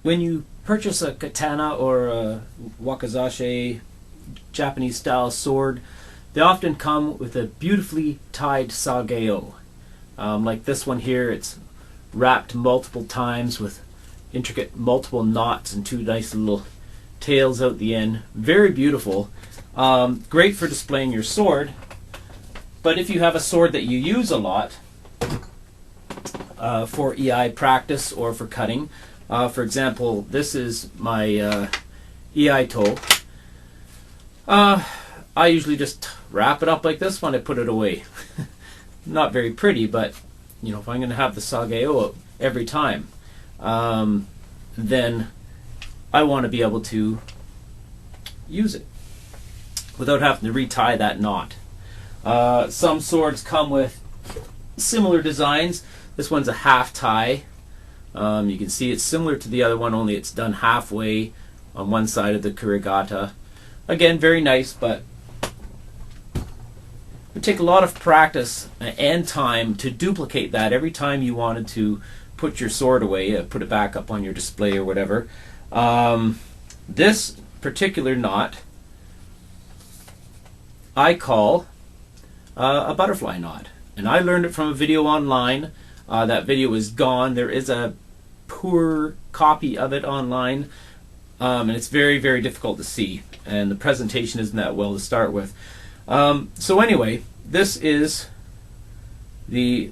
when you purchase a katana or a wakizashi Japanese style sword, they often come with a beautifully tied Sageo. Like this one here, it's wrapped multiple times with intricate multiple knots and two nice little tails out the end. Very beautiful. Great for displaying your sword. But if you have a sword that you use a lot for EI practice or for cutting, for example, this is my EI toe. I usually just wrap it up like this when I put it away. Not very pretty, but you know, if I'm going to have the Sageo every time, then I want to be able to use it without having to retie that knot. Some swords come with similar designs. This one's a half tie. You can see it's similar to the other one, only it's done halfway on one side of the kurigata. Again, very nice, but it would take a lot of practice and time to duplicate that every time you wanted to put your sword away, put it back up on your display or whatever. This particular knot I call a butterfly knot, and I learned it from a video online. That video is gone. There is a poor copy of it online, and it's very, very difficult to see, and the presentation isn't that well to start with. So anyway, this is the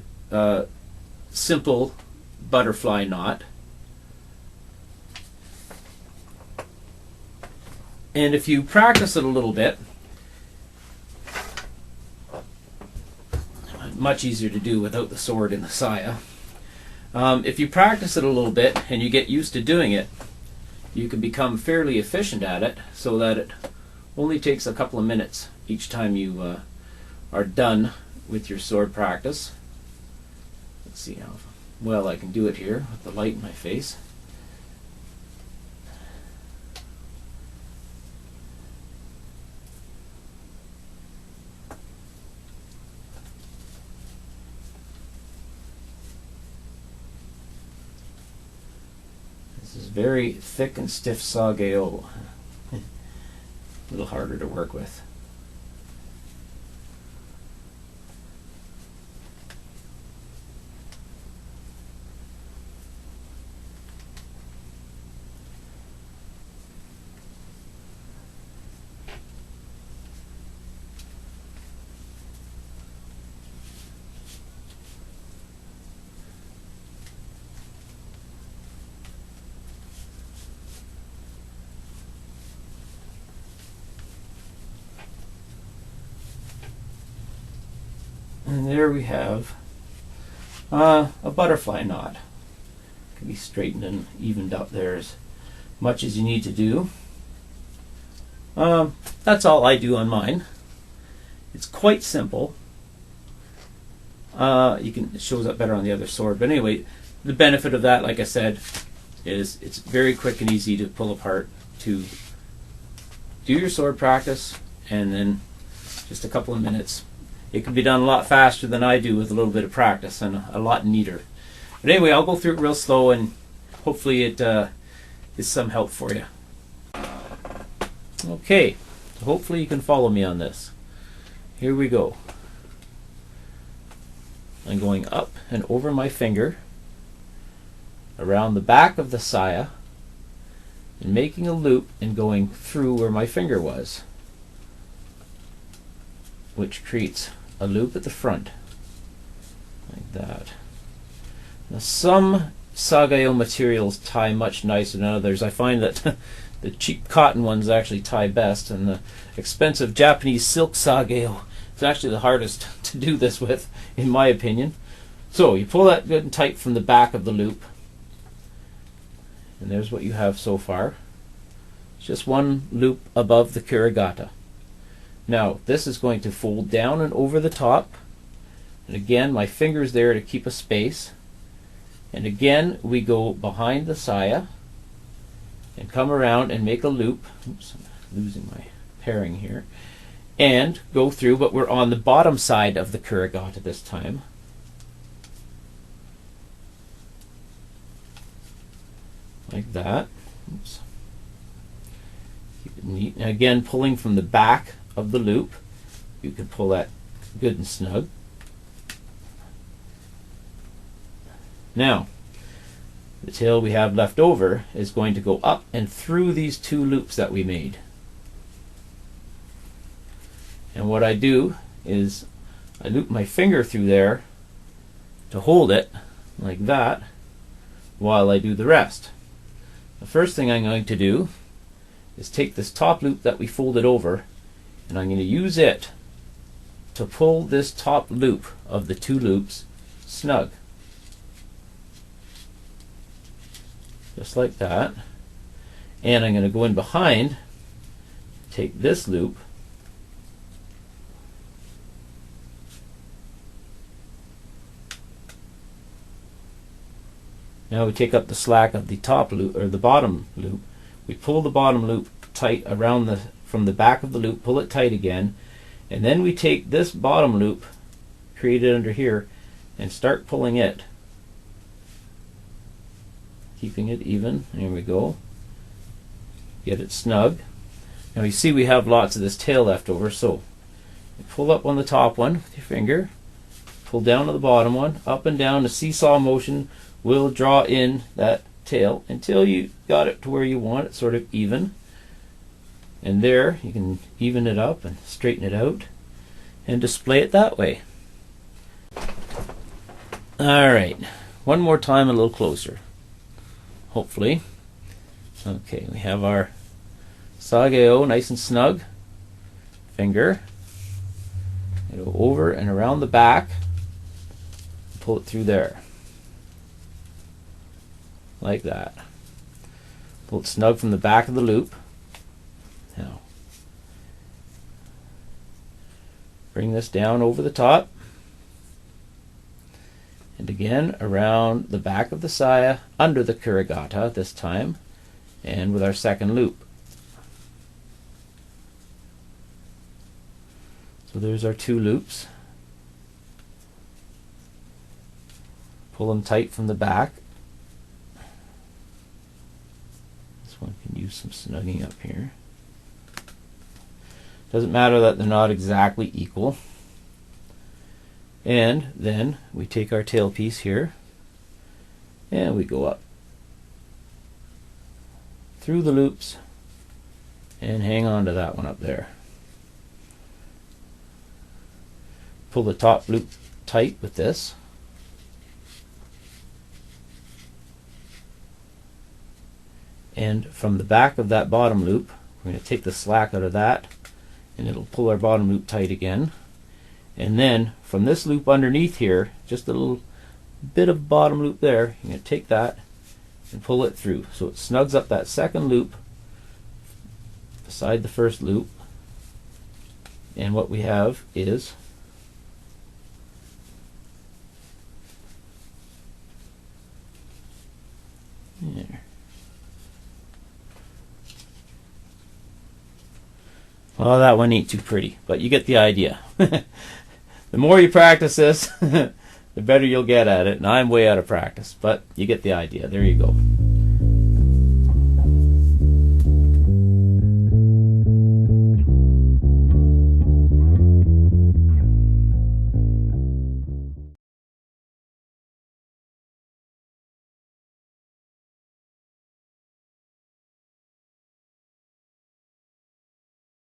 simple butterfly knot. And if you practice it a little bit, much easier to do without the sword in the saya. If you practice it a little bit and you get used to doing it, you can become fairly efficient at it, so that it only takes a couple of minutes each time you are done with your sword practice. Let's see how well I can do it here with the light in my face. This is very thick and stiff Sageo. A little harder to work with. And there we have a butterfly knot. Can be straightened and evened up there as much as you need to do. That's all I do on mine. It's quite simple. It shows up better on the other sword. But anyway, the benefit of that, like I said, is it's very quick and easy to pull apart to do your sword practice, and then just a couple of minutes. It can be done a lot faster than I do with a little bit of practice, and a lot neater. But anyway, I'll go through it real slow, and hopefully it is some help for you. Okay, so hopefully you can follow me on this. Here we go. I'm going up and over my finger, around the back of the saya, and making a loop and going through where my finger was, which creates a loop at the front, like that. Now some Sageo materials tie much nicer than others. I find that the cheap cotton ones actually tie best, and the expensive Japanese silk Sageo is actually the hardest to do this with, in my opinion. So you pull that good and tight from the back of the loop, and there's what you have so far. It's just one loop above the kurigata. Now this is going to fold down and over the top, and again my finger's there to keep a space, and again we go behind the saya and come around and make a loop. Oops, I'm losing my pairing here, and go through, but we're on the bottom side of the kurigata this time. like that. Oops. Keep it neat. And again, pulling from the back of the loop, you can pull that good and snug. Now, the tail we have left over is going to go up and through these two loops that we made. And what I do is I loop my finger through there to hold it like that while I do the rest. The first thing I'm going to do is take this top loop that we folded over, and I'm going to use it to pull this top loop of the two loops snug. Just like that. And I'm going to go in behind, take this loop, now we take up the slack of the top loop, or the bottom loop. We pull the bottom loop tight around from the back of the loop, pull it tight again, and then we take this bottom loop created under here and start pulling it, keeping it even. There we go. Get it snug. Now you see we have lots of this tail left over, so you pull up on the top one with your finger, pull down to the bottom one, up and down. The seesaw motion will draw in that tail until you got it to where you want it, sort of even. And there you can even it up and straighten it out and display it that way. Alright, one more time, a little closer, hopefully. Okay, we have our Sageo nice and snug. Finger, go over and around the back, pull it through there like that. Pull it snug from the back of the loop. Now bring this down over the top, and again around the back of the saya, under the kurigata this time, and with our second loop. So there's our two loops. Pull them tight from the back. This one can use some snugging up here. Doesn't matter that they're not exactly equal. And then we take our tail piece here and we go up through the loops and hang on to that one up there. Pull the top loop tight with this. And from the back of that bottom loop, we're going to take the slack out of that, and it'll pull our bottom loop tight again. And then from this loop underneath here, just a little bit of bottom loop there, you're going to take that and pull it through. So it snugs up that second loop beside the first loop. And what we have is there. Well, that one ain't too pretty, but you get the idea. The more you practice this, the better you'll get at it. And I'm way out of practice, but you get the idea. There you go.